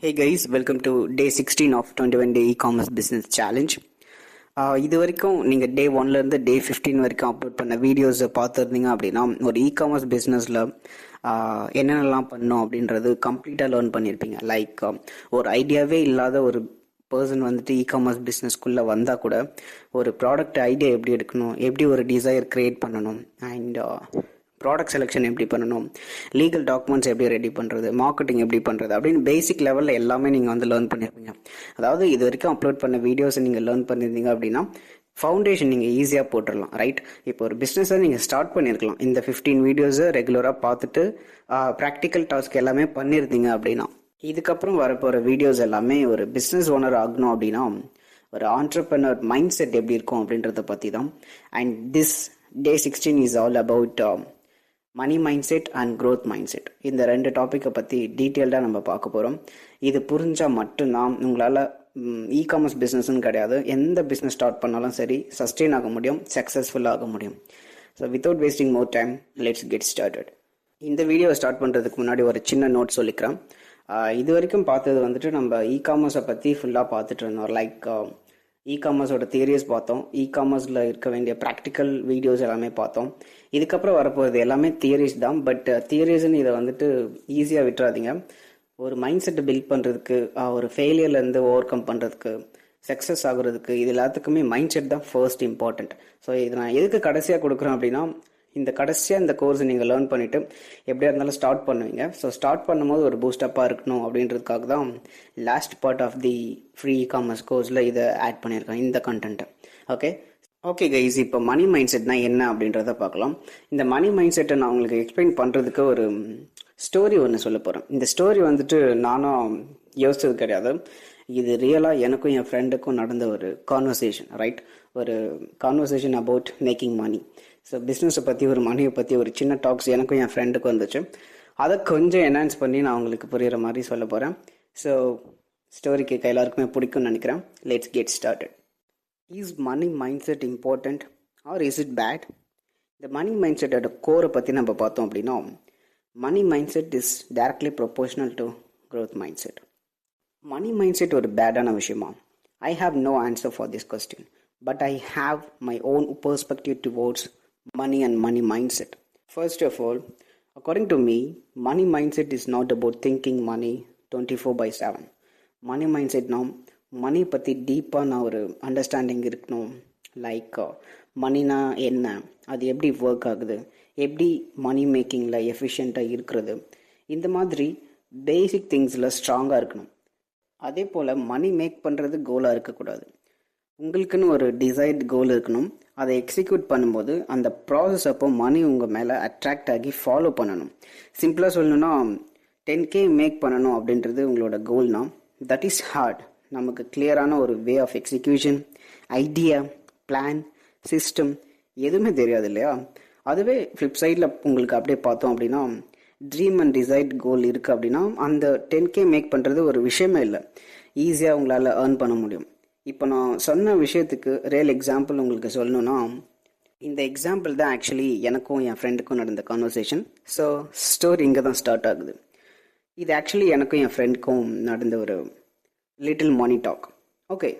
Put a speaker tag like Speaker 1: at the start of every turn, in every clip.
Speaker 1: Hey guys, welcome to day 16 of 21 day e-commerce business challenge. இது வரைக்கும் நீங்கள் டே 1லேருந்து டே 15 வரைக்கும் அப்லோட் பண்ண வீடியோஸை பார்த்துருந்தீங்க அப்படின்னா ஒரு இ-காமர்ஸ் பிஸ்னஸில் என்னென்னலாம் பண்ணோம் அப்படின்றது கம்ப்ளீட்டாக லேர்ன் பண்ணியிருப்பீங்க. லைக் ஒரு ஐடியாவே இல்லாத ஒரு பர்சன் வந்துட்டு இ-காமர்ஸ் பிஸ்னஸ்க்குள்ளே வந்தால் கூட ஒரு ப்ராடக்ட் ஐடியா எப்படி எடுக்கணும், எப்படி ஒரு டிசைர் க்ரியேட் பண்ணணும், அண்ட் ப்ராடக்ட் செலெக்ஷன் எப்படி பண்ணணும், லீகல் டாக்குமெண்ட்ஸ் எப்படி ரெடி பண்ணுறது, மார்க்கெட்டிங் எப்படி பண்ணுறது அப்படின்னு பேசிக் லெவலில் எல்லாமே நீங்கள் வந்து லேர்ன் பண்ணியிருப்பீங்க. அதாவது இது வரைக்கும் அப்லோட் பண்ண வீடியோஸை நீங்கள் லேர்ன் பண்ணியிருந்தீங்க அப்படின்னா ஃபவுண்டேஷன் நீங்கள் ஈஸியாக போட்டுடலாம், ரைட்? இப்போ ஒரு பிஸ்னஸை நீங்கள் ஸ்டார்ட் பண்ணியிருக்கலாம். இந்த 15 வீடியோஸை ரெகுலராக பார்த்துட்டு ப்ராக்டிக்கல் டாஸ்க் எல்லாமே பண்ணியிருந்தீங்க அப்படின்னா இதுக்கப்புறம் வரப்போகிற வீடியோஸ் எல்லாமே ஒரு பிஸ்னஸ் ஓனர் ஆகணும் அப்படின்னா ஒரு ஆண்டர்ப்ரனர் மைண்ட் செட் எப்படி இருக்கும் அப்படின்றத பற்றி தான். And this day 16 is all about money mind set and growth mind set. இந்த ரெண்டு டாப்பிக்கை பற்றி டீட்டெயில்டாக நம்ம பார்க்க போகிறோம். இது புரிஞ்சால் மட்டும்தான் உங்களால் இ-காமர்ஸ் பிஸ்னஸ்ன்னு கிடையாது, எந்த பிஸ்னஸ் ஸ்டார்ட் பண்ணாலும் சரி சஸ்டெயின் ஆக முடியும், சக்ஸஸ்ஃபுல்லாக ஆக முடியும். So without wasting more time, let's get started. இந்த வீடியோ ஸ்டார்ட் பண்ணுறதுக்கு முன்னாடி ஒரு சின்ன நோட் சொல்லிக்கிறேன். இது வரைக்கும் பார்த்தது வந்துட்டு நம்ம இ-காமர்ஸை பற்றி ஃபுல்லாக பார்த்துட்டு இருந்தோம். லைக் இ-காமர்ஸோட தியரிஸ் பார்த்தோம், இ-காமர்ஸில் இருக்க வேண்டிய ப்ராக்டிக்கல் வீடியோஸ் எல்லாமே பார்த்தோம். இதுக்கப்புறம் வரப்போகிறது எல்லாமே தியரிஸ் தான். பட் தியரிஸ்ன்னு இதை வந்துட்டு ஈஸியாக விட்டுறாதீங்க. ஒரு மைண்ட் செட்டை பில்ட் பண்ணுறதுக்கு, ஒரு ஃபெயிலியர்லேருந்து ஓவர் கம் பண்ணுறதுக்கு, சக்ஸஸ் ஆகுறதுக்கு, இது எல்லாத்துக்குமே மைண்ட் செட் தான் ஃபர்ஸ்ட் இம்பார்ட்டண்ட். ஸோ இது நான் எதுக்கு கடைசியாக கொடுக்குறேன் அப்படின்னா, இந்த கோர்ஸ் நீங்கள் லேர்ன் பண்ணிவிட்டு எப்படியா இருந்தாலும் ஸ்டார்ட் பண்ணுவீங்க. ஸோ ஸ்டார்ட் பண்ணும்போது ஒரு பூஸ்டப்பாக இருக்கணும் அப்படின்றதுக்காக தான் last part of the free e-commerce கோர்ஸில் இதை ஆட் பண்ணியிருக்கேன், இந்த கண்டென்ட்டை. ஓகே கைஸ், இப்போ மணி மைண்ட் செட்னா என்ன அப்படின்றத பார்க்கலாம். இந்த மணி மைண்ட் செட்டை நான் உங்களுக்கு எக்ஸ்பிளைன் பண்ணுறதுக்கு ஒரு ஸ்டோரி ஒன்று சொல்ல போகிறேன். இந்த ஸ்டோரி வந்துட்டு நானும் யோசிச்சது கிடையாது, இது ரியலாக எனக்கும் என் ஃப்ரெண்டுக்கும் நடந்த ஒரு கான்வர்சேஷன், ரைட்? ஒரு conversation about making money. So பிஸ்னஸை பற்றி, ஒரு மணியை பற்றி ஒரு சின்ன டாக்ஸ் எனக்கும் என் ஃப்ரெண்டுக்கும் வந்துச்சு. அதை கொஞ்சம் என்ஹான்ஸ் பண்ணி நான் உங்களுக்கு புரிகிற மாதிரி சொல்ல போகிறேன். ஸோ ஸ்டோரி கேட்க எல்லாருக்குமே பிடிக்கும்னு நினைக்கிறேன். Let's get started. Is money mind set important or is it bad? இந்த மணி மைண்ட் செட்டோட கோரை பற்றி நம்ம பார்த்தோம் அப்படின்னா, money mind set is directly proportional to growth mind set. Money mind set ஒரு பேடான விஷயமா? I have no answer for this question, but I have my own perspective towards money and money mindset. First of all, according to me, money mindset is not about thinking money 24/7. Money mindset now, money பற்றி டீப்பான ஒரு understanding இருக்கணும். Like மணினா என்ன, அது எப்படி work ஆகுது, எப்படி மணி மேக்கிங்கில் எஃபிஷியண்ட்டாக இருக்கிறது, இந்த மாதிரி பேசிக் திங்ஸில் ஸ்ட்ராங்காக இருக்கணும். அதே போல் மணி மேக் பண்ணுறது கோலாக இருக்கக்கூடாது. உங்களுக்குன்னு ஒரு டிசைர்ட் கோல் இருக்கணும். அதை எக்ஸிக்யூட் பண்ணும்போது அந்த ப்ராசஸ் அப்போ மணி உங்கள் மேலே அட்ராக்ட் ஆகி ஃபாலோ பண்ணணும். சிம்பிளாக சொல்லணும்னா 10K மேக் பண்ணணும் அப்படின்றது உங்களோட கோல்னா, தட் இஸ் ஹார்ட். நமக்கு கிளியரான ஒரு way of execution, idea, plan, system எதுவுமே தெரியாது இல்லையா? அதுவே ஃப்ளிப் சைடில் உங்களுக்கு அப்படியே பார்த்தோம் அப்படின்னா, ட்ரீம் அண்ட் டிசைர்ட் கோல் இருக்குது அப்படின்னா அந்த 10K மேக் பண்ணுறது ஒரு விஷயமே இல்லை, ஈஸியாக உங்களால் ஏர்ன் பண்ண முடியும். இப்போ நான் சொன்ன விஷயத்துக்கு ரியல் எக்ஸாம்பிள் உங்களுக்கு சொல்லணும்னா, இந்த எக்ஸாம்பிள் தான் ஆக்சுவலி எனக்கும் என் ஃப்ரெண்டுக்கும் நடந்த கான்வர்சேஷன். ஸோ ஸ்டோரி இங்கே தான் ஸ்டார்ட் ஆகுது. இது ஆக்சுவலி எனக்கும் என் ஃப்ரெண்டுக்கும் நடந்த ஒரு லிட்டில் மணி டாக். ஓகே,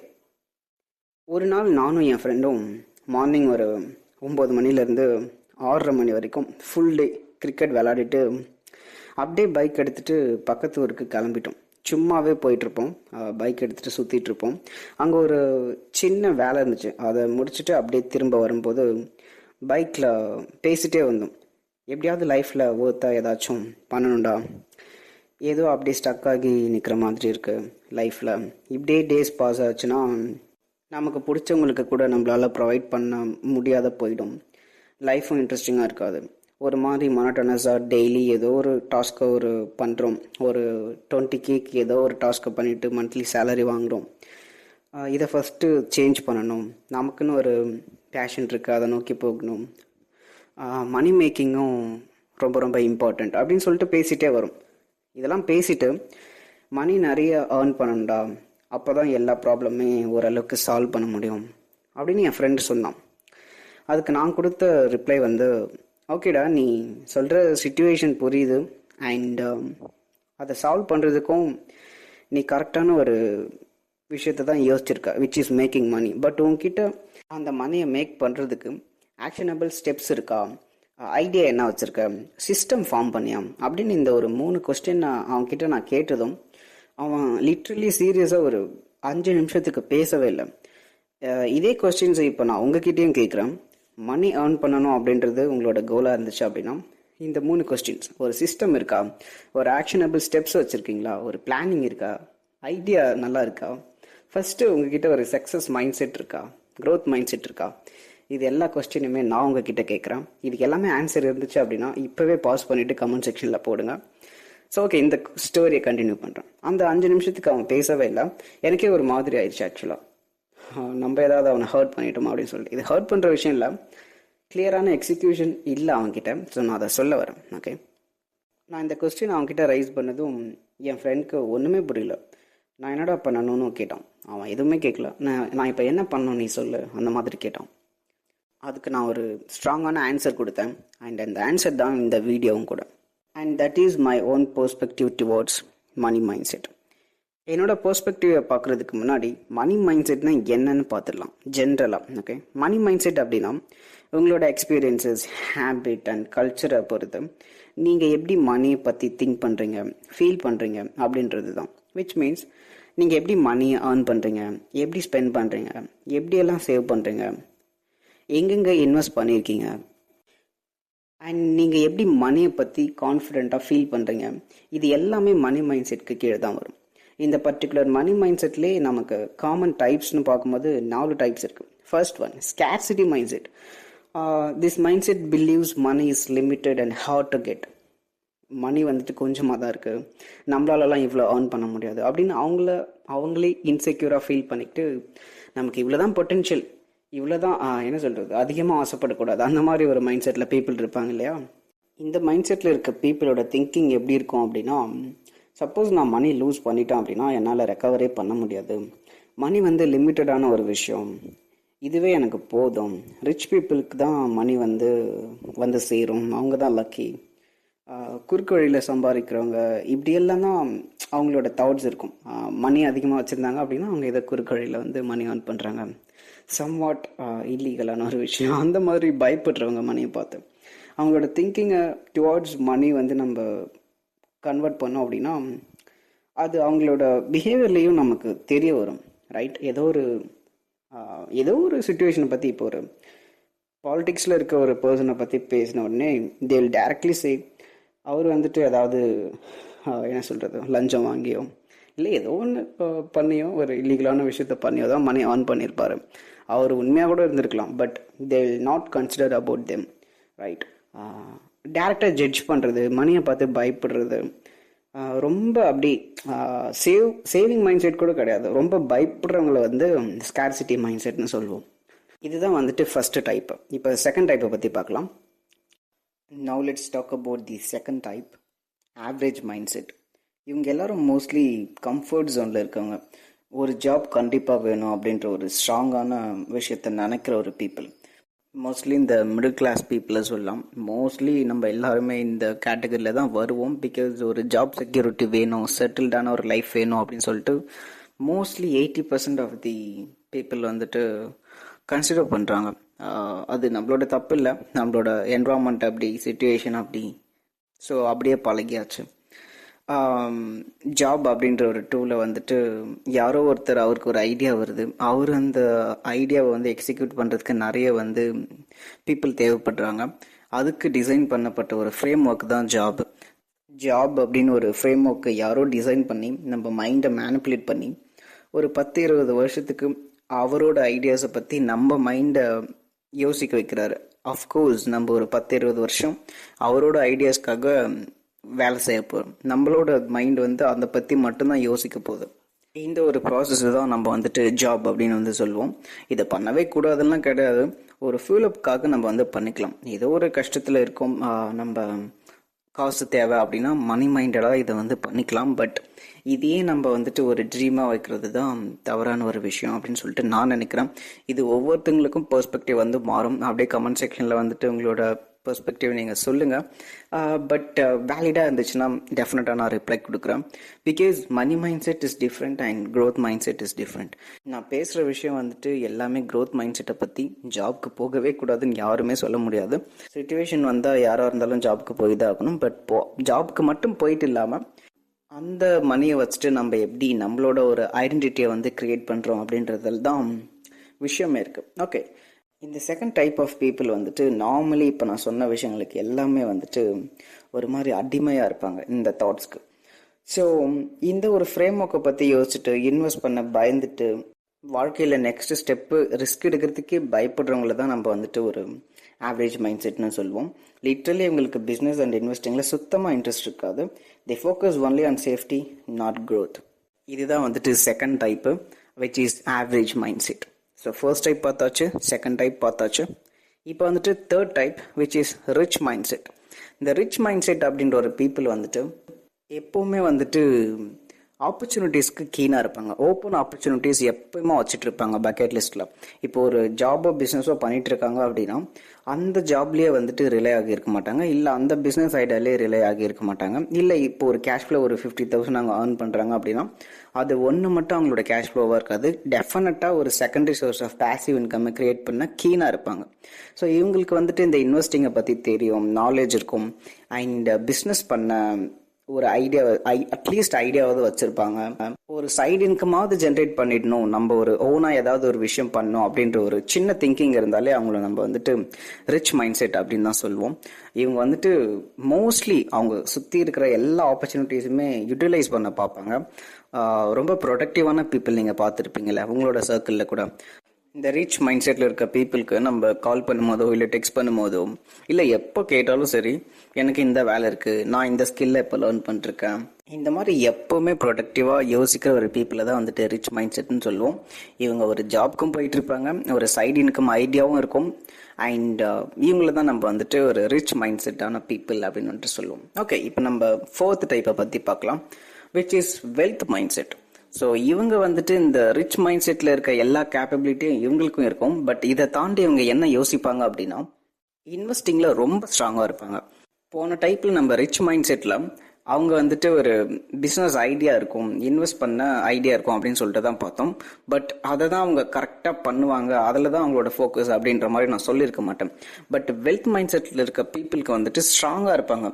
Speaker 1: ஒரு நாள் நானும் என் ஃப்ரெண்டும் மார்னிங் ஒரு 9 மணிலேருந்து 6:30 மணி வரைக்கும் ஃபுல் டே கிரிக்கெட் விளையாடிட்டு அப்படியே பைக் எடுத்துகிட்டு பக்கத்து ஊருக்கு கிளம்பிட்டோம். சும்மாவே போயிட்டுருப்போம், பைக் எடுத்துகிட்டு சுற்றிட்டுருப்போம். அங்கே ஒரு சின்ன வேலை இருந்துச்சு, அதை முடிச்சுட்டு அப்படியே திரும்ப வரும்போது பைக்கில் பேசிகிட்டே வந்தோம். எப்படியாவது லைஃப்பில் ஒர்த்தாக ஏதாச்சும் பண்ணணும்டா, ஏதோ அப்படியே ஸ்டக் ஆகி நிற்கிற மாதிரி இருக்குது லைஃப்பில். இப்படியே டேஸ் பாஸ் ஆச்சுன்னா நமக்கு பிடிச்சவங்களுக்கு கூட நம்மளால் ப்ரொவைட் பண்ண முடியாத போயிடும், லைஃப்பும் இன்ட்ரெஸ்டிங்காக இருக்காது. ஒரு மாதிரி மோனோட்டனஸாக டெய்லி ஏதோ ஒரு டாஸ்க்கை பண்ணுறோம். ஒரு 20K ஏதோ ஒரு டாஸ்க்கை பண்ணிவிட்டு மந்த்லி சேலரி வாங்குகிறோம். இதை ஃபஸ்ட்டு சேஞ்ச் பண்ணணும், நமக்குன்னு ஒரு பேஷன் இருக்குது, அதை நோக்கி போகணும், மணி மேக்கிங்கும் ரொம்ப ரொம்ப இம்பார்ட்டண்ட் அப்படின்னு சொல்லிட்டு பேசிகிட்டே வரும். இதெல்லாம் பேசிட்டு மணி நிறைய ஏர்ன் பண்ணணும்டா, அப்போ தான் எல்லா ப்ராப்ளமே ஓரளவுக்கு சால்வ் பண்ண முடியும் அப்படின்னு என் ஃப்ரெண்டு சொன்னான். அதுக்கு நான் கொடுத்த ரிப்ளை வந்து, ஓகேடா, நீ சொல்கிற சிச்சுவேஷன் புரியுது, அண்ட் அதை சால்வ் பண்ணுறதுக்கும் நீ கரெக்டான ஒரு விஷயத்தை தான் யோசிச்சிருக்க, which is making money. But உங்ககிட்ட அந்த மணியை மேக் பண்ணுறதுக்கு ஆக்ஷனபிள் ஸ்டெப்ஸ் இருக்கா, ஐடியா என்ன வச்சுருக்க, சிஸ்டம் ஃபார்ம் பண்ணியா அப்படின்னு இந்த ஒரு 3 கொஸ்டின் அவன்கிட்ட நான் கேட்டதும் அவன் லிட்ரலி சீரியஸாக ஒரு 5 நிமிஷத்துக்கு பேசவே இல்லை. இதே கொஸ்டின்ஸ் இப்போ நான் உங்ககிட்டயும் கேட்குறேன். மணி ஏர்ன் பண்ணணும் அப்படின்றது உங்களோட கோலாக இருந்துச்சு அப்படின்னா இந்த 3 கொஸ்டின்ஸ், ஒரு சிஸ்டம் இருக்கா, ஒரு ஆக்ஷனபிள் ஸ்டெப்ஸ் வச்சுருக்கீங்களா, ஒரு பிளானிங் இருக்கா, ஐடியா நல்லா இருக்கா, ஃபஸ்ட்டு உங்ககிட்ட ஒரு சக்ஸஸ் மைண்ட் செட் இருக்கா, க்ரோத் மைண்ட் செட் இருக்கா, இது எல்லா கொஸ்டினுமே நான் உங்ககிட்ட கேட்குறேன். இதுக்கு எல்லாமே ஆன்சர் இருந்துச்சு அப்படின்னா இப்போவே பாஸ் பண்ணிவிட்டு கமெண்ட் செக்ஷனில் போடுங்க. ஸோ ஓகே, இந்த ஸ்டோரியை கண்டினியூ பண்ணுறேன். அந்த 5 நிமிஷத்துக்கு அவன் பேசவே இல்லை. எனக்கே ஒரு மாதிரி ஆயிடுச்சு ஆக்சுவலாக. நம்ம ஏதாவது அவனை ஹர்ட் பண்ணிட்டோமா அப்படின்னு சொல்லிட்டு. இது ஹர்ட் பண்ணுற விஷயம் இல்லை, கிளியரான எக்ஸிக்யூஷன் இல்லை அவன்கிட்ட. ஸோ நான் அதை சொல்ல வரேன். ஓகே, நான் இந்த கொஸ்டின் அவன்கிட்ட ரைஸ் பண்ணதும் என் ஃப்ரெண்டுக்கு ஒன்றுமே புரியல. நான் என்னடா பண்ணணும்னு கேட்டான். அவன் எதுவுமே கேட்கல. நான் இப்போ என்ன பண்ணணும் நீ சொல்லு அந்த மாதிரி கேட்டான். அதுக்கு நான் ஒரு ஸ்ட்ராங்கான ஆன்சர் கொடுத்தேன். அண்ட் அந்த ஆன்சர் தான் இந்த வீடியோவும் கூட. And that is my own perspective towards money mind set. என்னோட பெர்ஸ்பெக்டிவை பார்க்குறதுக்கு முன்னாடி மணி மைண்ட் செட்னா என்னன்னு பார்த்துடலாம் ஜென்ரலாக. ஓகே, மணி மைண்ட் செட் அப்படின்னா உங்களோட எக்ஸ்பீரியன்சஸ், ஹேபிட் அண்ட் கல்ச்சரை பொறுத்து நீங்கள் எப்படி மணியை பற்றி திங்க் பண்ணுறீங்க, ஃபீல் பண்ணுறீங்க அப்படின்றது தான். விச் மீன்ஸ் நீங்கள் எப்படி மணியை ஏர்ன் பண்ணுறீங்க, எப்படி ஸ்பெண்ட் பண்ணுறீங்க, எப்படியெல்லாம் சேவ் பண்ணுறீங்க, எங்கெங்கே இன்வெஸ்ட் பண்ணியிருக்கீங்க, அண்ட் நீங்கள் எப்படி மணியை பற்றி கான்ஃபிடெண்ட்டாக ஃபீல் பண்ணுறீங்க, இது எல்லாமே மணி மைண்ட் செட்க்கு கீழே தான் வரும். இந்த பர்டிகுலர் மணி மைண்ட் செட்லேயே நமக்கு காமன் டைப்ஸ்னு பார்க்கும்போது 4 டைப்ஸ் இருக்குது. First one, scarcity mind set. This mind set believes money is limited and hard to get. Money வந்துட்டு கொஞ்சமாக தான் இருக்குது, நம்மளாலலாம் இவ்வளோ ஏர்ன் பண்ண முடியாது அப்படின்னு அவங்களே இன்செக்யூராக ஃபீல் பண்ணிக்கிட்டு நமக்கு இவ்வளோ தான் பொட்டென்ஷியல், இவ்வளோ தான் என்ன சொல்கிறது, அதிகமாக ஆசைப்படக்கூடாது, அந்த மாதிரி ஒரு மைண்ட் செட்டில் பீப்புள் இருப்பாங்க இல்லையா. இந்த மைண்ட் செட்டில் இருக்க பீப்புளோட திங்கிங் எப்படி இருக்கும் அப்படின்னா, சப்போஸ் நான் மணி லூஸ் பண்ணிட்டேன் அப்படின்னா என்னால் ரெக்கவரே பண்ண முடியாது, மணி வந்து லிமிட்டடான ஒரு விஷயம், இதுவே எனக்கு போதும், ரிச் பீப்புளுக்கு தான் மணி வந்து சேரும், அவங்க தான் லக்கி, குறுக்கு வழியில் சம்பாதிக்கிறவங்க, இப்படியெல்லாம் தான் அவங்களோட தாட்ஸ் இருக்கும். மணி அதிகமாக வச்சுருந்தாங்க அப்படின்னா அவங்க இதை குறுக்கு வழியில் மணி ஏர்ன் பண்ணுறாங்க, சம்வாட் இல்லீகலான ஒரு விஷயம், அந்த மாதிரி பயப்படுறவங்க மணியை பார்த்து. அவங்களோட திங்கிங்கை டுவார்ட்ஸ் மணி நம்ம கன்வெர்ட் பண்ணோம் அப்படின்னா அது அவங்களோட பிஹேவியர்லேயும் நமக்கு தெரிய வரும். ரைட், ஏதோ ஒரு சுச்சுவேஷனை பற்றி, இப்போ ஒரு பாலிடிக்ஸில் இருக்க ஒரு பர்சனை பற்றி பேசின உடனே தே வில் டைரக்ட்லி சே அவர் ஏதாவது என்ன சொல்கிறது, லஞ்சம் வாங்கியோ இல்லை ஏதோ ஒன்று பண்ணியோ ஒரு இல்லீகலான விஷயத்த பண்ணியோ தான் மணி ஏர்ன் பண்ணியிருப்பார். அவர் உண்மையாக கூட இருந்திருக்கலாம், but they will not consider about them. Right, டேரக்டாக ஜட்ஜ் பண்ணுறது, மணியை பார்த்து பயப்படுறது, ரொம்ப அப்படி சேவிங் மைண்ட் செட் கூட கிடையாது, ரொம்ப பயப்படுறவங்கள ஸ்கார்சிட்டி மைண்ட் செட்னு சொல்லுவோம். இதுதான் ஃபர்ஸ்ட் டைப். இப்போ செகண்ட் டைப்பை பற்றி பார்க்கலாம். Now let's talk about the second type, average mind set. இவங்க எல்லாரும் மோஸ்ட்லி கம்ஃபர்ட் ஜோனில் இருக்கவங்க, ஒரு ஜாப் கண்டிப்பாக வேணும் அப்படின்ற ஒரு ஸ்ட்ராங்கான விஷயத்தை நினைக்கிற ஒரு பீப்புள். மோஸ்ட்லி இந்த மிடில் கிளாஸ் பீப்புளை சொல்லலாம். மோஸ்ட்லி நம்ம எல்லாருமே இந்த கேட்டகரியில் தான் வருவோம். பிகாஸ் ஒரு ஜாப் செக்யூரிட்டி வேணும், செட்டில்டான ஒரு லைஃப் வேணும் அப்படின்னு சொல்லிட்டு mostly 80% of the people consider பண்ணுறாங்க. அது நம்மளோட தப்பு இல்லை, நம்மளோட என்வரான்மெண்ட் அப்படி, சிச்சுவேஷன் அப்படி, ஸோ அப்படியே பழகியாச்சு. ஜாப் அப்படின்ற ஒரு டூவில் யாரோ ஒருத்தர், அவருக்கு ஒரு ஐடியா வருது, அவர் அந்த ஐடியாவை எக்ஸிக்யூட் பண்ணுறதுக்கு நிறைய பீப்புள் தேவைப்படுறாங்க. அதுக்கு டிசைன் பண்ணப்பட்ட ஒரு ஃப்ரேம் ஒர்க் தான் ஜாப் அப்படின்னு ஒரு ஃப்ரேம் ஒர்க்கை யாரோ டிசைன் பண்ணி நம்ம மைண்டை மேனிப்புலேட் பண்ணி ஒரு 10-20 வருஷத்துக்கு அவரோட ஐடியாஸை பற்றி நம்ம மைண்டை யோசிக்க வைக்கிறாரு. அஃப்கோர்ஸ் நம்ம ஒரு 10-20 வருஷம் அவரோட ஐடியாஸ்க்காக வேலை செய்ய போகிறோம். நம்மளோட மைண்ட் அதை பற்றி மட்டும்தான் யோசிக்க போகுது. இந்த ஒரு ப்ராசஸ் தான் நம்ம ஜாப் அப்படின்னு சொல்லுவோம். இதை பண்ணவே கூடாதுலாம் கிடையாது, ஒரு ஃபியூலப்புக்காக நம்ம பண்ணிக்கலாம். ஏதோ ஒரு கஷ்டத்தில் இருக்கோம், நம்ம காசு தேவை அப்படின்னா மணி மைண்டடாக இதை பண்ணிக்கலாம். பட் இதையே நம்ம ஒரு ட்ரீமாக வைக்கிறது தான் தவறான ஒரு விஷயம் அப்படின்னு சொல்லிட்டு நான் நினைக்கிறேன். இது ஒவ்வொருத்தங்களுக்கும் பெர்ஸ்பெக்டிவ் மாறும். அப்படியே கமெண்ட் செக்ஷனில் உங்களோட பெர்ஸ்பெக்டிவ் நீங்கள் சொல்லுங்கள். பட் வேலிடாக இருந்துச்சுன்னா டெஃபினட்டாக நான் ரிப்ளை கொடுக்குறேன். Because money mind set is different and growth mind set is different. நான் பேசுகிற விஷயம் வந்துட்டு எல்லாமே க்ரோத் மைண்ட் செட்டை பற்றி. ஜாப்க்கு போகவே கூடாதுன்னு யாருமே சொல்ல முடியாது. சிச்சுவேஷன் வந்தால் யாராக இருந்தாலும் ஜாப்க்கு போய் தான் ஆகணும். பட் ஜாப்க்கு மட்டும் போயிட்டு இல்லாமல் அந்த மணியை வச்சுட்டு நம்ம எப்படி நம்மளோட ஒரு ஐடென்டிட்டியை வந்து கிரியேட் பண்ணுறோம் அப்படின்றதில் தான் விஷயமே இருக்குது. ஓகே, இந்த செகண்ட் டைப் ஆஃப் பீப்புள் வந்துட்டு நார்மலி இப்போ நான் சொன்ன விஷயங்களுக்கு எல்லாமே வந்துட்டு ஒரு மாதிரி அடிமையாக இருப்பாங்க இந்த தாட்ஸ்க்கு. ஸோ இந்த ஒரு ஃப்ரேம் ஒர்க்கை பற்றி யோசிச்சுட்டு இன்வெஸ்ட் பண்ண பயந்துட்டு வாழ்க்கையில் நெக்ஸ்ட் ஸ்டெப்பு ரிஸ்க் எடுக்கிறதுக்கே பயப்படுறவங்கள தான் நம்ம வந்துட்டு ஒரு ஆவரேஜ் மைண்ட் செட்னு சொல்லுவோம். லிட்ரலி இவங்களுக்கு பிஸ்னஸ் அண்ட் இன்வெஸ்டிங்கில் சுத்தமாக இன்ட்ரெஸ்ட் இருக்காது. தே focus only on safety, not growth. இதுதான் வந்துட்டு second type, which is average mind set. So first type பார்த்தாச்சு, செகண்ட் டைப் பார்த்தாச்சு. இப்போ வந்துட்டு third type, which is rich mind set. இந்த ரிச் மைண்ட் செட் அப்படின்ற ஒரு பீப்புள் வந்துட்டு எப்போவுமே வந்துட்டு ஆப்பர்ச்சுனிட்டிஸ்க்கு கீனாக இருப்பாங்க. ஓப்பன் ஆப்பர்ச்சுனிட்டிஸ் எப்பயுமே வச்சுட்டு இருப்பாங்க பக்கெட் லிஸ்ட்டில். இப்போ ஒரு ஜாபோ பிஸ்னஸோ பண்ணிட்டு இருக்காங்க அப்படின்னா அந்த ஜாப்லேயே வந்துட்டு ரிலே ஆகி இருக்க மாட்டாங்க, இல்லை அந்த பிஸ்னஸ் ஐடியாலே ரிலே ஆகி இருக்க மாட்டாங்க. இல்லை இப்போ ஒரு கேஷ் ஃப்ளோ ஒரு 50,000 அவங்க ஏர்ன் பண்ணுறாங்க அப்படின்னா அது ஒன்று மட்டும் அவங்களோட கேஷ் ஃப்ளோவாக இருக்காது. டெஃபினட்டாக ஒரு secondary source of passive income create பண்ண கீனாக இருப்பாங்க. ஸோ இவங்களுக்கு வந்துட்டு இந்த இன்வெஸ்டிங்கை பற்றி தெரியும், நாலேஜ் இருக்கும், அண்ட் பிஸ்னஸ் பண்ண ஒரு ஐடியா, அட்லீஸ்ட் ஐடியாவது வச்சிருப்பாங்க. ஒரு சைடு இன்கமாவது ஜென்ரேட் பண்ணிடணும், நம்ம ஒரு ஓனா ஏதாவது ஒரு விஷயம் பண்ணணும் அப்படின்ற ஒரு சின்ன திங்கிங் இருந்தாலே அவங்கள நம்ம வந்துட்டு ரிச் மைண்ட் செட் அப்படின்னு தான் சொல்லுவோம். இவங்க வந்துட்டு மோஸ்ட்லி அவங்க சுற்றி இருக்கிற எல்லா ஆப்பர்ச்சுனிட்டிஸுமே யூட்டிலைஸ் பண்ண பார்ப்பாங்க. ரொம்ப ப்ரொடக்டிவான பீப்புள் நீங்கள் பார்த்துருப்பீங்களே உங்களோட சர்க்கிளில் கூட. இந்த ரிச் மைண்ட் செட்டில் இருக்க பீப்புளுக்கு நம்ம கால் பண்ணும்போதோ இல்லை டெக்ஸ்ட் பண்ணும்போதோ இல்லை எப்போ கேட்டாலும் சரி, எனக்கு இந்த வேலை இருக்குது, நான் இந்த ஸ்கில்லை இப்போ லேர்ன் பண்ணிருக்கேன், இந்த மாதிரி எப்போவுமே ப்ரொடக்டிவாக யோசிக்கிற ஒரு பீப்புளை தான் வந்துட்டு ரிச் மைண்ட் செட்னு சொல்லுவோம். இவங்க ஒரு ஜாப்க்கும் போயிட்டு இருப்பாங்க, ஒரு சைடு இன்கம் ஐடியாவும் இருக்கும், அண்ட் இவங்கள தான் நம்ம வந்துட்டு ஒரு ரிச் மைண்ட் செட்டான பீப்புள் அப்படின்னு வந்துட்டு சொல்லுவோம். ஓகே, இப்போ நம்ம ஃபோர்த் டைப்பை பற்றி பார்க்கலாம், which is wealth mind set. So இவங்க வந்துட்டு இந்த ரிச் மைண்ட் செட்டில் இருக்க எல்லா கேப்பபிலிட்டியும் இவங்களுக்கும் இருக்கும். பட் இதை தாண்டி இவங்க என்ன யோசிப்பாங்க அப்படின்னா இன்வெஸ்டிங்கில் ரொம்ப ஸ்ட்ராங்காக இருப்பாங்க. போன டைப்பில் நம்ம ரிச் மைண்ட் செட்டில் அவங்க வந்துட்டு ஒரு பிஸ்னஸ் ஐடியா இருக்கும், இன்வெஸ்ட் பண்ண ஐடியா இருக்கும் அப்படின்னு சொல்லிட்டு தான் பார்த்தோம். பட் அதை தான் அவங்க கரெக்டாக பண்ணுவாங்க, அதில் தான் அவங்களோட ஃபோக்கஸ் அப்படின்ற மாதிரி நான் சொல்லியிருக்க மாட்டேன். பட் வெல்த் மைண்ட் செட்டில் இருக்க பீப்புளுக்கு வந்துட்டு ஸ்ட்ராங்காக இருப்பாங்க.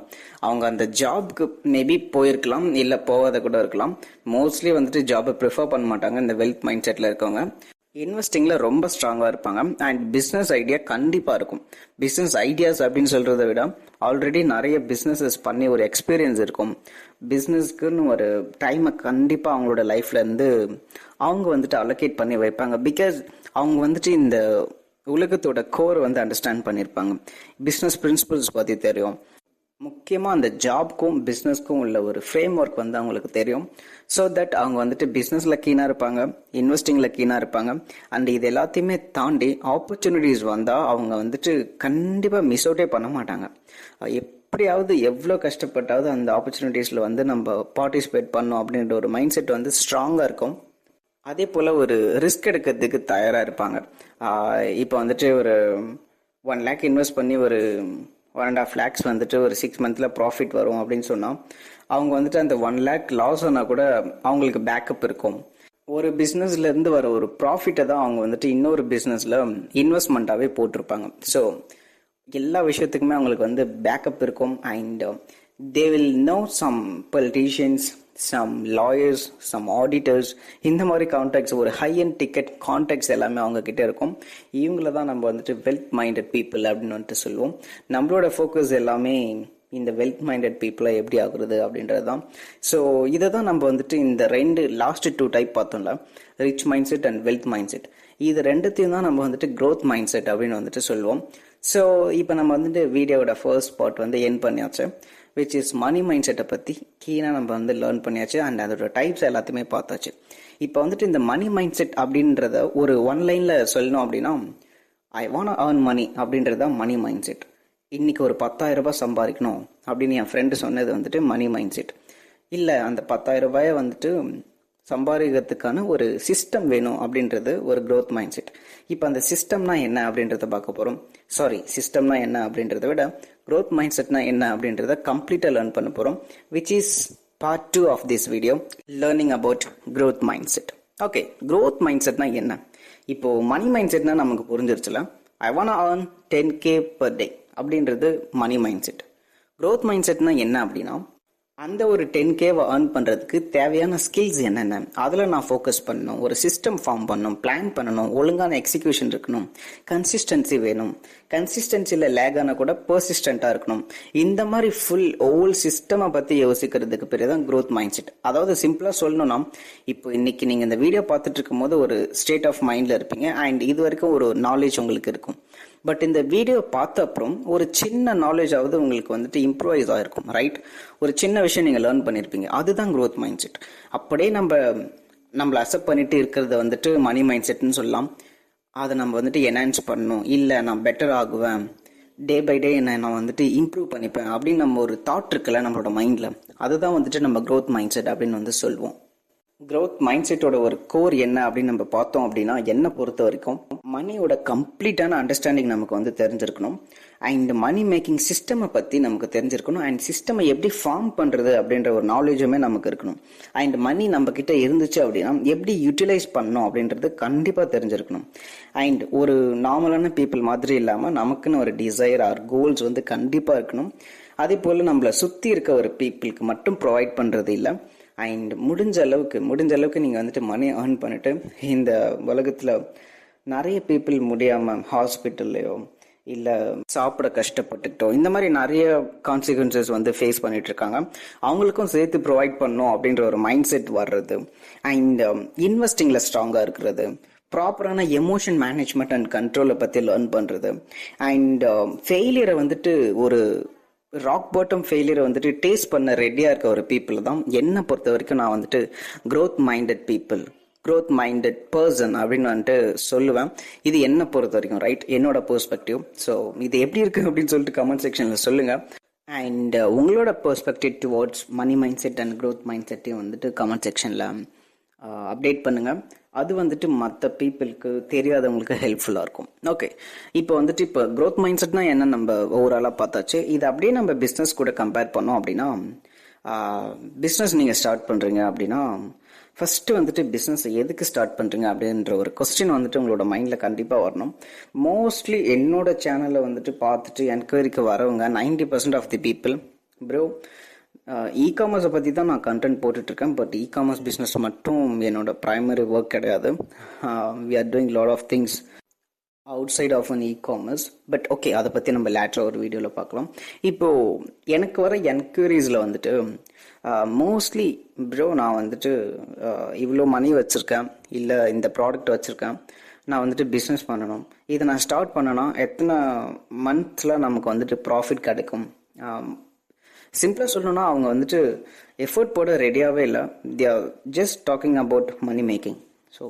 Speaker 1: அவங்க அந்த ஜாப்க்கு மேபி போயிருக்கலாம், இல்லை போகாத கூட இருக்கலாம். மோஸ்ட்லி வந்துட்டு ஜாபை ப்ரிஃபர் பண்ண மாட்டாங்க இந்த வெல்த் மைண்ட் செட்டில் இருக்கவங்க. இன்வெஸ்டிங்கில் ரொம்ப ஸ்ட்ராங்காக இருப்பாங்க அண்ட் பிஸ்னஸ் ஐடியா கண்டிப்பாக இருக்கும். பிஸ்னஸ் ஐடியாஸ் அப்படின்னு சொல்கிறத விட ஆல்ரெடி நிறைய பிஸ்னஸஸ் பண்ணி ஒரு எக்ஸ்பீரியன்ஸ் இருக்கும். பிஸ்னஸ்க்குன்னு ஒரு டைமை கண்டிப்பாக அவங்களோட லைஃப்லேருந்து அவங்க வந்துட்டு அலோகேட் பண்ணி வைப்பாங்க. பிகாஸ் அவங்க வந்துட்டு இந்த உலகத்தோட கோர் வந்து அண்டர்ஸ்டாண்ட் பண்ணியிருப்பாங்க. பிஸ்னஸ் பிரின்சிபல்ஸ் பற்றி தெரியும். முக்கியமாக அந்த ஜாப்க்கும் பிஸ்னஸ்க்கும் உள்ள ஒரு ஃப்ரேம் ஒர்க் வந்து அவங்களுக்கு தெரியும். ஸோ தட் அவங்க வந்துட்டு பிஸ்னஸில் கீனாக இருப்பாங்க, இன்வெஸ்டிங்கில் கீனாக இருப்பாங்க. அண்ட் இது எல்லாத்தையுமே தாண்டி ஆப்பர்ச்சுனிட்டிஸ் வந்தால் அவங்க வந்துட்டு கண்டிப்பாக மிஸ் அவுட்டே பண்ண மாட்டாங்க. எப்படியாவது எவ்வளோ கஷ்டப்பட்டாவது அந்த ஆப்பர்ச்சுனிட்டிஸில் வந்து நம்ம பார்ட்டிசிபேட் பண்ணோம் அப்படின்ற ஒரு மைண்ட் செட் வந்து ஸ்ட்ராங்காக இருக்கும். அதே போல் ஒரு ரிஸ்க் எடுக்கிறதுக்கு தயாராக இருப்பாங்க. இப்போ வந்துட்டு ஒரு 1 lakh இன்வெஸ்ட் பண்ணி ஒரு 1.5 lakhs வந்துட்டு ஒரு 6 months ப்ராஃபிட் வரும் அப்படின்னு சொன்னால் அவங்க வந்துட்டு அந்த 1 lakh லாஸ் ஆனால் கூட அவங்களுக்கு பேக்கப் இருக்கும். ஒரு பிஸ்னஸ்லேருந்து வர ஒரு ப்ராஃபிட்டை தான் அவங்க வந்துட்டு இன்னொரு பிஸ்னஸில் இன்வெஸ்ட்மெண்ட்டாகவே போட்டிருப்பாங்க. ஸோ எல்லா விஷயத்துக்குமே அவங்களுக்கு வந்து பேக்கப் இருக்கும். And they will know some politicians, some lawyers, some auditors, இந்த மாதிரி கான்டாக்ட்ஸ், ஒரு ஹை அண்ட் டிக்கெட் கான்டாக்ட்ஸ் எல்லாமே அவங்க கிட்ட இருக்கும். இவங்கள தான் நம்ம வந்துட்டு வெல்த் மைண்டட் பீப்புள் அப்படின்னு வந்துட்டு சொல்லுவோம். நம்மளோட ஃபோக்கஸ் எல்லாமே இந்த வெல்த் மைண்டட் பீப்புளை எப்படி ஆகுறது அப்படின்றது தான். ஸோ இதை தான் நம்ம வந்துட்டு இந்த லாஸ்ட் 2 டைப் பார்த்தோம்ல, rich mind set and wealth mind set, இது ரெண்டுத்தையும் தான் நம்ம வந்துட்டு க்ரோத் மைண்ட் செட் அப்படின்னு வந்துட்டு சொல்லுவோம். ஸோ இப்போ நம்ம வந்துட்டு வீடியோவோட ஃபர்ஸ்ட் பார்ட் வந்து என் பண்ணியாச்சு, விச் இஸ் மணி மைண்ட் செட்டை பற்றி கீனாக நம்ம வந்து லேர்ன் பண்ணியாச்சு அண்ட் அதோட டைப்ஸ் எல்லாத்தையுமே பார்த்தாச்சு. இப்போ வந்துட்டு இந்த மணி மைண்ட் செட் அப்படின்றத ஒரு 1 லைனில் சொல்லணும் அப்படின்னா, ஐ வாண்ட் ஏர்ன் மணி அப்படின்றத மணி மைண்ட் செட். இன்னைக்கு ஒரு 10,000 ரூபாய் சம்பாதிக்கணும் அப்படின்னு என் ஃப்ரெண்டு சொன்னது வந்துட்டு மணி மைண்ட் செட். இல்லை அந்த 10,000 ரூபாயை வந்துட்டு சம்பாதிக்கிறதுக்கான ஒரு சிஸ்டம் வேணும் அப்படின்றது ஒரு growth மைண்ட் செட். இப்போ அந்த சிஸ்டம்னா என்ன அப்படின்றத பார்க்க போகிறோம். சிஸ்டம்னா என்ன அப்படின்றத விட growth மைண்ட் செட்னா என்ன அப்படின்றத கம்ப்ளீட்டாக லேர்ன் பண்ண போகிறோம். Which is part 2 of this video, learning about growth mind set. Okay, growth mind செட்னா என்ன? இப்போ மணி மைண்ட் செட்னா நமக்கு புரிஞ்சிருச்சுல. I want earn 10K per day அப்படின்றது money mind set. growth mind செட்னா என்ன அப்படின்னா, அந்த ஒரு 10K-வை earn பண்ணுறதுக்கு தேவையான ஸ்கில்ஸ் என்னென்ன, அதில் நான் ஃபோக்கஸ் பண்ணணும், ஒரு சிஸ்டம் ஃபார்ம் பண்ணணும், பிளான் பண்ணணும், ஒழுங்கான எக்ஸிக்யூஷன் இருக்கணும், கன்சிஸ்டன்சி வேணும், கன்சிஸ்டன்சியில் லேக் ஆனால் கூட பர்சிஸ்டண்ட்டாக இருக்கணும். இந்த மாதிரி ஃபுல் ஓல் சிஸ்டமை பற்றி யோசிக்கிறதுக்கு பேர் தான் growth மைண்ட் செட். அதாவது சிம்பிளாக சொல்லணும்னா, இப்போ இன்னைக்கு நீங்கள் இந்த வீடியோ பார்த்துட்டு இருக்கும் போது ஒரு ஸ்டேட் ஆஃப் மைண்டில் இருப்பீங்க அண்ட் இது வரைக்கும் ஒரு நாலேஜ் உங்களுக்கு இருக்கும். பட் இந்த வீடியோ பார்த்த அப்புறம் ஒரு சின்ன நாலேஜ் ஆகுது உங்களுக்கு வந்துட்டு இம்ப்ரூவைஸ் ஆகிருக்கும், ரைட்? ஒரு சின்ன விஷயம் நீங்கள் லேர்ன் பண்ணியிருப்பீங்க, அதுதான் growth மைண்ட் செட். அப்படியே நம்மளை அக்செப்ட் பண்ணிட்டு இருக்கிறத வந்துட்டு மணி மைண்ட் செட்னு சொல்லலாம். அதை நம்ம வந்துட்டு என்ஹான்ஸ் பண்ணணும், இல்லை நான் பெட்டர் ஆகுவேன், டே பை டே நான் வந்துட்டு இம்ப்ரூவ் பண்ணிப்பேன் அப்படின்னு நம்ம ஒரு தாட் இருக்குல்ல நம்மளோட மைண்டில், அதுதான் வந்துட்டு நம்ம growth மைண்ட் செட் அப்படின்னு வந்து சொல்லுவோம். growth மைண்ட் செட்டோட ஒரு கோர் என்ன அப்படின்னு நம்ம பார்த்தோம் அப்படின்னா, என்னை பொறுத்த வரைக்கும் மணியோட கம்ப்ளீட்டான அண்டர்ஸ்டாண்டிங் நமக்கு வந்து தெரிஞ்சிருக்கணும். அண்ட் மணி மேக்கிங் சிஸ்டமை பற்றி நமக்கு தெரிஞ்சிருக்கணும். அண்ட் சிஸ்டமை எப்படி ஃபார்ம் பண்ணுறது அப்படின்ற ஒரு நாலேஜுமே நமக்கு இருக்கணும். அண்ட் மணி நம்ம கிட்ட இருந்துச்சு அப்படின்னா எப்படி யூட்டிலைஸ் பண்ணணும் அப்படின்றது கண்டிப்பாக தெரிஞ்சிருக்கணும். அண்ட் ஒரு நார்மலான பீப்புள் மாதிரி இல்லாமல் நமக்குன்னு ஒரு டிசைர் ஆர் கோல்ஸ் வந்து கண்டிப்பாக இருக்கணும். அதே போல் நம்மளை சுற்றி இருக்க ஒரு பீப்புளுக்கு மட்டும் ப்ரொவைட் பண்ணுறது இல்லை. அண்ட் முடிஞ்ச அளவுக்கு நீங்கள் வந்துட்டு மணி ஏர்ன் பண்ணிட்டு இந்த உலகத்தில் நிறைய பீப்புள் முடியாமல் ஹாஸ்பிட்டல்லையோ இல்லை சாப்பிட கஷ்டப்பட்டுக்கிட்டோ இந்த மாதிரி நிறைய கான்சிக்வன்சஸ் வந்து ஃபேஸ் பண்ணிட்டு இருக்காங்க. அவங்களுக்கும் சேர்த்து ப்ரொவைட் பண்ணணும் அப்படின்ற ஒரு மைண்ட் செட் வர்றது. அண்ட் இன்வெஸ்டிங்கில் ஸ்ட்ராங்காக இருக்கிறது, ப்ராப்பரான எமோஷன் மேனேஜ்மெண்ட் அண்ட் கண்ட்ரோலை பற்றி லேர்ன் பண்ணுறது. அண்ட் ஃபெயிலியரை வந்துட்டு ஒரு ராக் பாட்டம் ஃபெயிலியரை வந்துட்டு டேஸ்ட் பண்ண ரெடியாக இருக்க ஒரு பீப்புள் தான் என்னை பொறுத்த வரைக்கும் நான் வந்துட்டு growth minded people, growth minded person அப்படின்னு வந்துட்டு சொல்லுவேன். இது என்னை பொறுத்த வரைக்கும், ரைட்? என்னோட பெர்ஸ்பெக்டிவ். ஸோ இது எப்படி இருக்கு அப்படின்னு சொல்லிட்டு கமெண்ட் செக்ஷனில் சொல்லுங்கள். அண்ட் உங்களோட perspective towards money mind set and growth mind செட்டையும் வந்துட்டு கமெண்ட் செக்ஷனில் அப்டேட் பண்ணுங்கள். அது வந்துட்டு மற்ற பீப்புளுக்கு தெரியாதவங்களுக்கு ஹெல்ப்ஃபுல்லாக இருக்கும். ஓகே, இப்போ growth மைண்ட் செட்னா என்ன நம்ம ஓவராலாக பார்த்தாச்சு. இது அப்படியே நம்ம பிஸ்னஸ் கூட கம்பேர் பண்ணோம் அப்படின்னா, பிஸ்னஸ் நீங்கள் ஸ்டார்ட் பண்ணுறீங்க அப்படின்னா ஃபஸ்ட்டு வந்துட்டு பிஸ்னஸ் எதுக்கு ஸ்டார்ட் பண்ணுறீங்க அப்படின்ற ஒரு கொஸ்டின் வந்துட்டு உங்களோட மைண்டில் கண்டிப்பாக வரணும். மோஸ்ட்லி என்னோட சேனலை வந்துட்டு பார்த்துட்டு என்கொயரிக்கு வரவங்க 90% ஆஃப் தி பீப்புள், ப்ரோ இ-காமர்ஸை பற்றி தான் நான் கண்டென்ட் போட்டுட்ருக்கேன், பட் இ-காமர்ஸ் பிஸ்னஸ் மட்டும் என்னோட ப்ரைமரி ஒர்க் கிடையாது. We are doing lot of things outside of an e-commerce. But okay, அதை பற்றி நம்ம லேட்டராக ஒரு வீடியோவில் பார்க்கலாம். இப்போது எனக்கு வர என்கொயரிஸில் வந்துட்டு மோஸ்ட்லி, ப்ரோ நான் வந்துட்டு இவ்வளோ மணி வச்சுருக்கேன், இல்லை இந்த ப்ராடக்ட் வச்சுருக்கேன், நான் வந்துட்டு பிஸ்னஸ் பண்ணணும், இதை நான் ஸ்டார்ட் பண்ணனா எத்தனை மந்த்ஸில் நமக்கு வந்துட்டு ப்ராஃபிட் கிடைக்கும்? சிம்பிளாக சொல்லணும்னா அவங்க வந்துட்டு எஃபர்ட் போட ரெடியாகவே இல்லை. They are just talking about money making. So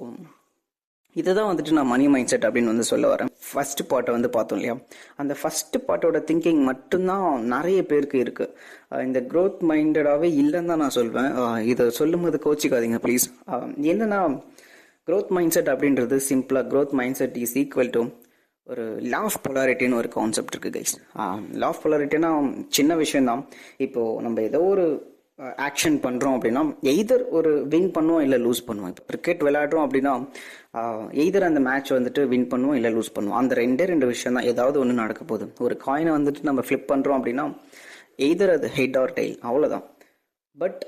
Speaker 1: இதுதான் வந்துட்டு நான் மணி மைண்ட் செட் அப்படின்னு வந்து சொல்ல வரேன். ஃபர்ஸ்ட் பார்ட்டை வந்து பார்த்தோம் இல்லையா, அந்த ஃபர்ஸ்ட் பார்ட்டோட திங்கிங் மட்டும்தான் நிறைய பேருக்கு இருக்குது. இந்த growth மைண்டடாகவே இல்லைன்னு தான் நான் சொல்வேன். இதை சொல்லும் போது கோச்சிக்காதீங்க ப்ளீஸ். என்னன்னா, growth மைண்ட் செட் அப்படின்றது சிம்பிளாக growth mind set is equal to ஒரு லா ஆஃப் பொலாரிட்டின்னு ஒரு கான்செப்ட் இருக்குது கைஸ். லா ஆஃப் பொலாரிட்டினா சின்ன விஷயம்தான். இப்போது நம்ம ஏதோ ஒரு ஆக்ஷன் பண்ணுறோம் அப்படின்னா எய்தர் ஒரு வின் பண்ணுவோம் இல்லை லூஸ் பண்ணுவோம். இப்போ கிரிக்கெட் விளையாடுறோம் அப்படின்னா எய்தர் அந்த மேட்ச் வந்துட்டு வின் பண்ணுவோம் இல்லை லூஸ் பண்ணுவோம். அந்த ரெண்டு விஷயம் தான், ஏதாவது ஒன்று நடக்க போகுது. ஒரு காயினை வந்துட்டு நம்ம ஃப்ளிப் பண்ணுறோம் அப்படின்னா எய்தர் அது ஹெட் ஆர் டெயில், அவ்வளோதான். பட்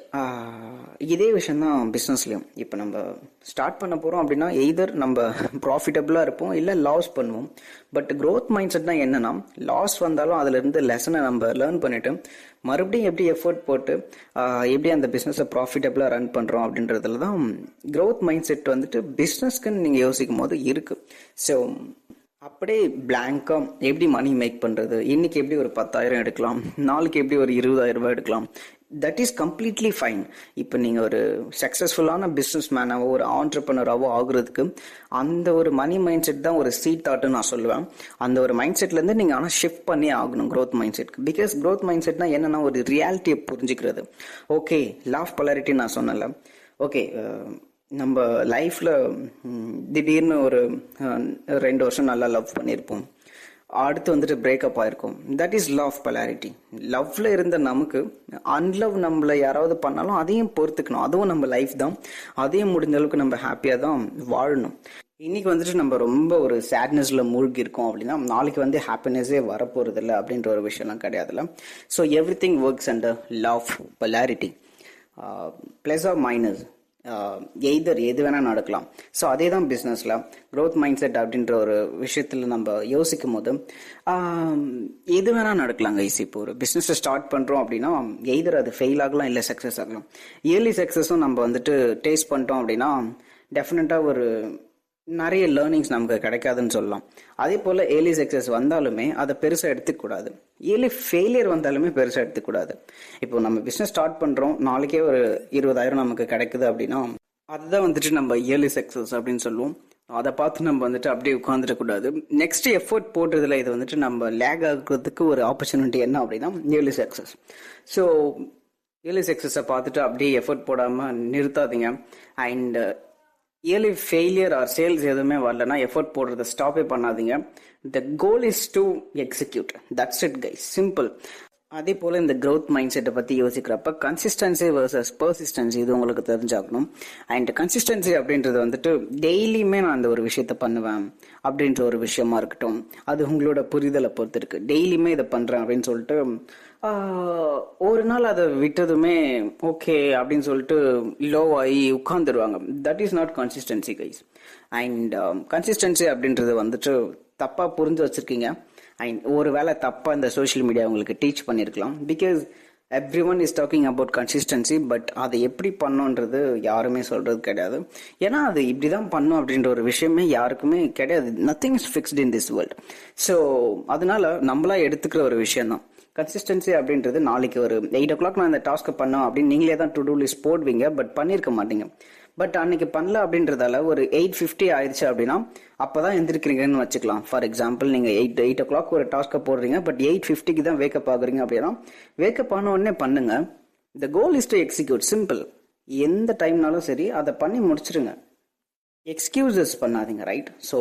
Speaker 1: இதே விஷயந்தான் பிஸ்னஸ்லையும். இப்போ நம்ம ஸ்டார்ட் பண்ண போகிறோம் அப்படின்னா எய்தர் நம்ம ப்ராஃபிட்டபுளாக இருப்போம் இல்லை லாஸ் பண்ணுவோம். பட் growth மைண்ட் செட் தான் என்னன்னா, லாஸ் வந்தாலும் அதிலிருந்து லெசனை நம்ம லேர்ன் பண்ணிவிட்டு மறுபடியும் எப்படி எஃபர்ட் போட்டு எப்படி அந்த பிஸ்னஸை ப்ராஃபிட்டபுளாக ரன் பண்ணுறோம் அப்படின்றதுல தான் growth மைண்ட் செட் வந்துட்டு பிஸ்னஸ்க்குன்னு நீங்கள் யோசிக்கும் போது இருக்குது. ஸோ அப்படியே பிளாங்காக எப்படி மணி மேக் பண்ணுறது, இன்னைக்கு எப்படி ஒரு 10,000 எடுக்கலாம், நாளைக்கு எப்படி ஒரு 20,000 ரூபாய் எடுக்கலாம், தட் இஸ் கம்ப்ளீட்லி ஃபைன். இப்போ நீங்கள் ஒரு சக்ஸஸ்ஃபுல்லான பிஸ்னஸ் மேனாவோ ஒரு ஆண்டர்ப்ரனராகவோ ஆகுறதுக்கு அந்த ஒரு மணி மைண்ட் செட் தான் ஒரு சீட் தாட்டுன்னு நான் சொல்லுவேன். அந்த ஒரு மைண்ட் செட்லேருந்து நீங்கள் ஆனால் ஷிஃப்ட் பண்ணி ஆகணும் growth மைண்ட் செட்க்கு. பிகாஸ் growth மைண்ட் செட்னா என்னென்னா ஒரு ரியாலிட்டியை புரிஞ்சுக்கிறது. ஓகே, லா ஆஃப் பொலாரிட்டி நான் சொன்னல, ஓகே, நம்ம லைஃப்பில் திடீர்னு ஒரு 2 வருஷம் நல்லா லவ் பண்ணியிருப்போம். அடுத்து வந்துட்டு பிரேக்கப் ஆயிருக்கும். That is love of polarity. லவ்ல இருந்த நமக்கு அன்லவ் நம்மளை யாராவது பண்ணாலும் அதையும் பொறுத்துக்கணும். அதுவும் நம்ம லைஃப் தான். அதையும் முடிஞ்ச அளவுக்கு நம்ம ஹாப்பியாக தான் வாழணும். இன்னைக்கு வந்துட்டு நம்ம ரொம்ப ஒரு சேட்னஸ்ல மூழ்கி இருக்கோம் அப்படின்னா நாளைக்கு வந்து ஹாப்பினஸே வரப்போறது இல்லை அப்படின்ற ஒரு விஷயம்லாம் கிடையாதுல்ல. So everything works under law polarity. Plus or minus, either எது வேணா நடக்கலாம். ஸோ அதே தான் பிஸ்னஸ்ல க்ரோத் மைண்ட் செட் அப்படின்ற ஒரு விஷயத்துல நம்ம யோசிக்கும் போது எது வேணா நடக்கலாங்க. இப்போ ஒரு பிஸ்னஸ் ஸ்டார்ட் பண்றோம் அப்படின்னா எய்தர் அது ஃபெயில் ஆகலாம், இல்லை சக்சஸ் ஆகலாம். இயர்லி சக்சஸும் நம்ம வந்துட்டு டேஸ்ட் பண்ணிட்டோம் அப்படின்னா டெஃபினட்டா ஒரு நிறைய லேர்னிங்ஸ் நமக்கு கிடைக்காதுன்னு சொல்லலாம். அதே போல ஏர்லி சக்சஸ் வந்தாலுமே அதை பெருசா எடுத்துக்கூடாது. ஏர்லி ஃபெயிலியர் வந்தாலுமே பெருசா எடுத்துக்கூடாது. இப்போ நம்ம பிசினஸ் ஸ்டார்ட் பண்றோம், நாளைக்கே ஒரு 20,000 நமக்கு கிடைக்குது அப்படின்னா அதுதான் வந்துட்டு நம்ம இயர்லி சக்சஸ் அப்படின்னு சொல்லுவோம். அதை பார்த்து நம்ம வந்துட்டு அப்படியே உட்காந்துடக்கூடாது. நெக்ஸ்ட் எஃபர்ட் போடுறதுல இது வந்துட்டு நம்ம லேக் ஆகுறதுக்கு ஒரு ஆப்பர்ச்சுனிட்டி என்ன அப்படின்னா இயர்லி சக்சஸ். ஸோ இயர்லி சக்சஸை பார்த்துட்டு அப்படியே எஃபர்ட் போடாம நிறுத்தாதீங்க. And early failure or sales எதுவுமே வரலன்னா எஃபர்ட் போடுறத ஸ்டாப்பே பண்ணாதீங்க. The goal is to execute. That's it guys, simple. அதே போல இந்த க்ரோத் மைண்ட் செட்டை பத்தி யோசிக்கிறப்ப கன்சிஸ்டன்சி வர்சஸ் பர்சிஸ்டன்சி இது உங்களுக்கு தெரிஞ்சாகணும். அண்ட் கன்சிஸ்டன்சி அப்படின்றது வந்துட்டு டெய்லியுமே நான் அந்த ஒரு விஷயத்த பண்ணுவேன் அப்படின்ற ஒரு விஷயமா இருக்கட்டும். அது உங்களோட புரிதலை பொறுத்து இருக்கு. டெய்லியுமே இதை பண்றேன் அப்படின்னு சொல்லிட்டு ஒரு நாள் அதை விட்டதுமே ஓகே அப்படின்னு சொல்லிட்டு லோ ஆகி உட்கார்ந்துருவாங்க. That is not consistency guys. And consistency அப்படின்றது வந்துட்டு தப்பா புரிஞ்சு வச்சிருக்கீங்க. அண்ட் ஒரு வேளை தப்பா இந்த சோஷியல் மீடியா உங்களுக்கு டீச் பண்ணிருக்கலாம். Because every one is talking about consistency. But அதை எப்படி பண்ணோன்றது யாருமே சொல்றது கிடையாது. ஏன்னா அது இப்படிதான் பண்ணும் அப்படின்ற ஒரு விஷயமே யாருக்குமே கிடையாது. Nothing is fixed in this world. So அதனால நம்மளா எடுத்துக்கிற ஒரு விஷயம் தான் கன்சிஸ்டன்சி அப்படின்றது. நாளைக்கு ஒரு 8 o'clock நான் இந்த டாஸ்க்கை பண்ணோம் அப்படின்னு நீங்களே தான் டு டூ லிஸ்ட் போடுவீங்க, பட் பண்ணியிருக்க மாட்டீங்க. பட் அன்னைக்கு பண்ணல அப்படின்றதால ஒரு 8:50 ஆயிடுச்சு அப்படின்னா அப்பதான் எந்திரிக்கிறீங்கன்னு வச்சுக்கலாம். ஃபார் எக்ஸாம்பிள் நீங்க 8 o'clock ஒரு டாஸ்க்கை போடுறீங்க, பட் 8:50 தான் வேக்கப் ஆகுறீங்க அப்படின்னா வேக்கப் ஆன உடனே பண்ணுங்க. The goal is to execute. Simple. எந்த டைம்னாலும் சரி அதை பண்ணி முடிச்சிருங்க. எக்ஸ்கியூசஸ் பண்ணாதீங்க, ரைட்? ஸோ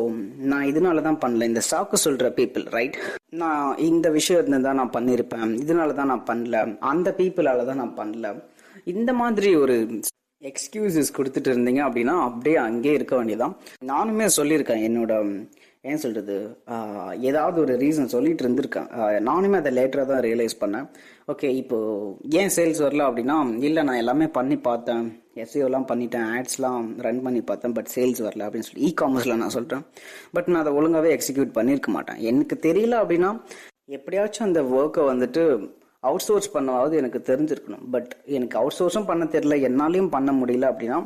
Speaker 1: நான் இதனால தான் பண்ணல, இந்த சாக்கு சொல்ற பீப்புள், ரைட்? நான் இந்த விஷயம் இருந்தால் நான் பண்ணியிருப்பேன், இதனால தான் நான் பண்ணல, அந்த பீப்புளால தான் நான் பண்ணல, இந்த மாதிரி ஒரு எக்ஸ்கியூசஸ் கொடுத்துட்டு இருந்தீங்க அப்படின்னா அப்படியே அங்கேயே இருக்க வேண்டியதான். நானுமே சொல்லியிருக்கேன் என்னோட ஏன் சொல்றது ஏதாவது ஒரு ரீசன் சொல்லிட்டு இருந்திருக்கேன். நானுமே அதை லேட்டராக தான் ரியலைஸ் பண்ணேன். ஓகே, இப்போ ஏன் சேல்ஸ் வரல அப்படின்னா இல்லை நான் எல்லாமே பண்ணி பார்த்தேன், எஸ்இஓலாம் பண்ணிட்டேன், ஆட்ஸ்லாம் ரன் பண்ணி பார்த்தேன், பட் சேல்ஸ் வரல அப்படின்னு சொல்லி இ-காமர்ஸில் நான் சொல்கிறேன். பட் நான் அதை ஒழுங்காகவே எக்ஸிக்யூட் பண்ணியிருக்க மாட்டேன். எனக்கு தெரியல அப்படின்னா எப்படியாச்சும் அந்த ஒர்க்கை வந்துட்டு அவுட் சோர்ஸ் பண்ணாவது எனக்கு தெரிஞ்சிருக்கணும். பட் எனக்கு அவுட் சோர்ஸும் பண்ண தெரியல, என்னாலையும் பண்ண முடியல அப்படின்னா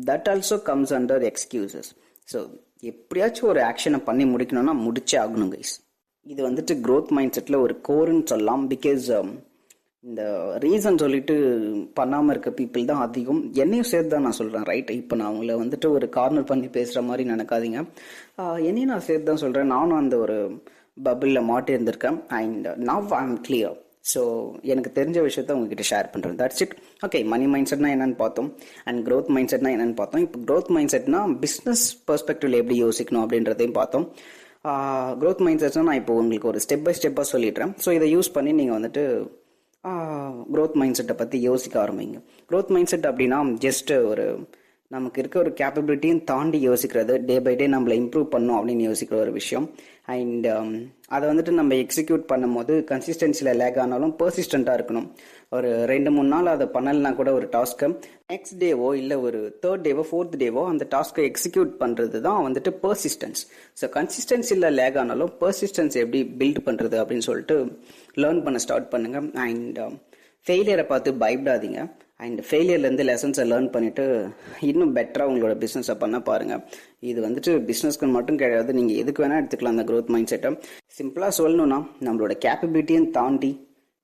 Speaker 1: that also comes under excuses. So எப்படியாச்சும் ஒரு ஆக்ஷனை பண்ணி முடிக்கணும்னா முடிச்சே ஆகணும் கைஸ். இது வந்துட்டு க்ரோத் மைண்ட் செட்டில் ஒரு கோர்ன்னு சொல்லலாம். பிகாஸ் இந்த ரீசன் சொல்லிட்டு பண்ணாமல் இருக்க பீப்புள் தான் அதிகம். என்னையும் சேர்த்து தான் நான் சொல்கிறேன், ரைட்? இப்போ நான் அவங்கள வந்துட்டு ஒரு கார்னர் பண்ணி பேசுகிற மாதிரி நினைக்காதீங்க. என்னையும் நான் சேர்த்து தான் சொல்கிறேன். நானும் அந்த ஒரு பபிளில் மாட்டி இருந்திருக்கேன். And now I am clear. So எனக்கு தெரிஞ்ச விஷயத்த உங்ககிட்ட ஷேர் பண்ணுறேன். That's it. Okay, money mind செட்னா என்னன்னு பார்த்தோம், அண்ட் க்ரோத் மைண்ட் செட்னா என்னன்னு பார்த்தோம். இப்போ க்ரோத் மைண்ட் செட்னா பிஸ்னஸ் பெர்ஸ்பெக்டிவ்ல எப்படி யோசிக்கணும் அப்படின்றதையும் பார்த்தோம். க்ரோத் மைண்ட் செட்னா நான் இப்போ உங்களுக்கு ஒரு ஸ்டெப் பை ஸ்டெப்பாக சொல்லிடுறேன். ஸோ இதை யூஸ் பண்ணி நீங்கள் வந்துட்டு க்ரோத் மைண்ட் செட்டை பற்றி யோசிக்க ஆரம்பிங்க. க்ரோத் மைண்ட் செட் அப்படின்னா ஜஸ்ட் ஒரு நமக்கு இருக்க ஒரு கேப்பபிலிட்டியும் தாண்டி யோசிக்கிறது, டே பை டே நம்மளை இம்ப்ரூவ் பண்ணோம் அப்படின்னு யோசிக்கிற ஒரு விஷயம். அண்ட் அதை வந்துட்டு நம்ம எக்ஸிக்யூட் பண்ணும் போது கன்சிஸ்டன்சியில் லேக் ஆனாலும் பர்சிஸ்டண்ட்டாக இருக்கணும். ஒரு 2-3 நாள் அதை பண்ணலைன்னா கூட ஒரு டாஸ்க்கை நெக்ஸ்ட் டேவோ இல்லை ஒரு 3rd டேவோ 4th டேவோ அந்த டாஸ்க்கை எக்ஸிக்யூட் பண்ணுறது தான் வந்துட்டு பர்சிஸ்டன்ஸ். ஸோ கன்சிஸ்டன்சியில் லேக் ஆனாலும் பர்சிஸ்டன்ஸ் எப்படி பில்ட் பண்ணுறது அப்படின்னு சொல்லிட்டு லேர்ன் பண்ண ஸ்டார்ட் பண்ணுங்கள். அண்ட் ஃபெயிலியரை பார்த்து பயப்படாதீங்க. அண்ட் ஃபெயிலியர்லேருந்து லெசன்ஸை லேர்ன் பண்ணிவிட்டு இன்னும் பெட்டராக உங்களோட பிஸ்னஸை பண்ண பாருங்கள். இது வந்துட்டு பிஸ்னஸ்க்கு மட்டும் கிடையாது, நீங்கள் எதுக்கு வேணால் எடுத்துக்கலாம். அந்த க்ரோத் மைண்ட் செட்டை சிம்பிளாக சொல்லணும்னா நம்மளோட கேப்பபிலிட்டியும் தாண்டி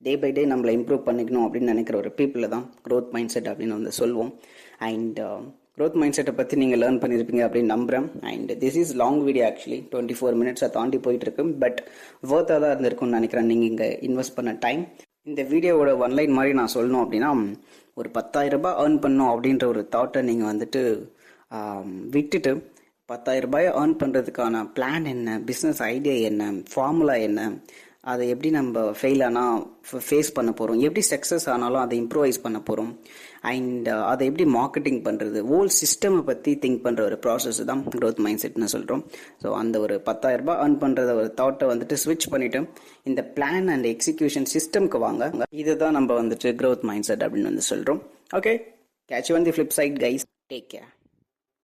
Speaker 1: டே பை டே நம்மளை இம்ப்ரூவ் பண்ணிக்கணும் அப்படின்னு நினைக்கிற ஒரு பீப்புளை தான் க்ரோத் மைண்ட் செட் அப்படின்னு வந்து சொல்லுவோம். அண்ட் க்ரோத் மைண்ட் செட்டை பற்றி நீங்கள் லேர்ன் பண்ணியிருப்பீங்க அப்படின்னு நம்புகிறேன். And this is long video, actually 24 minutes தாண்டி போயிட்டு இருக்கு. பட் ஒர்த்தாக தான் இருந்திருக்கும்னு நினைக்கிறேன் நீங்கள் இங்கே இன்வெஸ்ட் பண்ண டைம். இந்த வீடியோவோட ஒன்லைன் மாதிரி நான் சொல்லணும் அப்படின்னா, ஒரு 10,000 ரூபாய் ஏர்ன் பண்ணணும் அப்படின்ற ஒரு தாட்டை நீங்கள் வந்துட்டு விட்டுட்டு 10,000 ரூபாயை ஏர்ன் பண்ணுறதுக்கான பிளான் என்ன, பிஸ்னஸ் ஐடியா என்ன, ஃபார்முலா என்ன, அதை எப்படி நம்ம ஃபெயில் ஆனால் ஃபேஸ் பண்ண போகிறோம், எப்படி சக்ஸஸ் ஆனாலும் அதை இம்ப்ரூவைஸ் பண்ண போகிறோம், அண்ட் அதை எப்படி மார்க்கெட்டிங் பண்ணுறது, ஹோல் சிஸ்டமை பற்றி திங்க் பண்ணுற ஒரு ப்ராசஸ் தான் க்ரோத் மைண்ட் செட்னு சொல்கிறோம். ஸோ அந்த ஒரு 10,000 ரூபாய் ஏர்ன் பண்ணுறத ஒரு தாட்டை வந்துட்டு ஸ்விட்ச் பண்ணிவிட்டு இந்த பிளான் அண்ட் எக்ஸிக்யூஷன் சிஸ்டம்க்கு வாங்க. இதுதான் நம்ம வந்துட்டு க்ரோத் மைண்ட் செட் அப்படின்னு வந்து சொல்கிறோம். Okay, catch you on the flip side guys, take care.